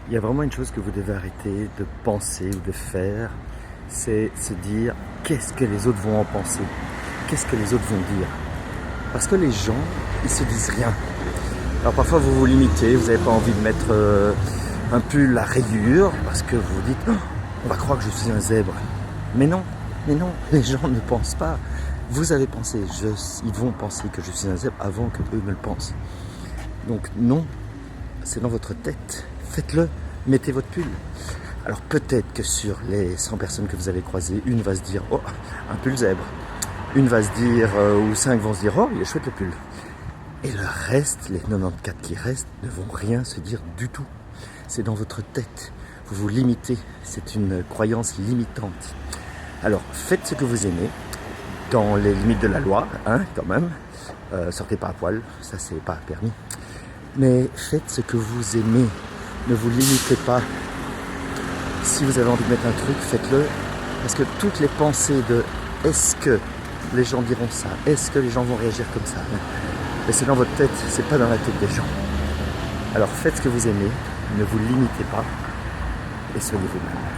Il y a vraiment une chose que vous devez arrêter de penser ou de faire, c'est se dire qu'est-ce que les autres vont en penser, qu'est-ce que les autres vont dire. Parce que les gens, ils se disent rien. Alors parfois vous vous limitez, vous n'avez pas envie de mettre un pull à rayures parce que vous vous dites oh, on va croire que je suis un zèbre. Mais non, les gens ne pensent pas. Vous avez pensé, ils vont penser que je suis un zèbre avant que eux me le pensent. Donc non, c'est dans votre tête. Faites-le, mettez votre pull. Alors peut-être que sur les 100 personnes que vous allez croiser, une va se dire oh, un pull zèbre. Une va se dire, ou 5 vont se dire oh, il est chouette le pull. Et le reste, les 94 qui restent, ne vont rien se dire du tout. C'est dans votre tête. Vous vous limitez. C'est une croyance limitante. Alors faites ce que vous aimez, dans les limites de la loi, hein, quand même. Sortez pas à poil, ça c'est pas permis. Mais faites ce que vous aimez. Ne vous limitez pas. Si vous avez envie de mettre un truc, faites-le. Parce que toutes les pensées de est-ce que les gens diront ça, est-ce que les gens vont réagir comme ça, mais c'est dans votre tête, c'est pas dans la tête des gens. Alors faites ce que vous aimez, ne vous limitez pas et soyez vous-même.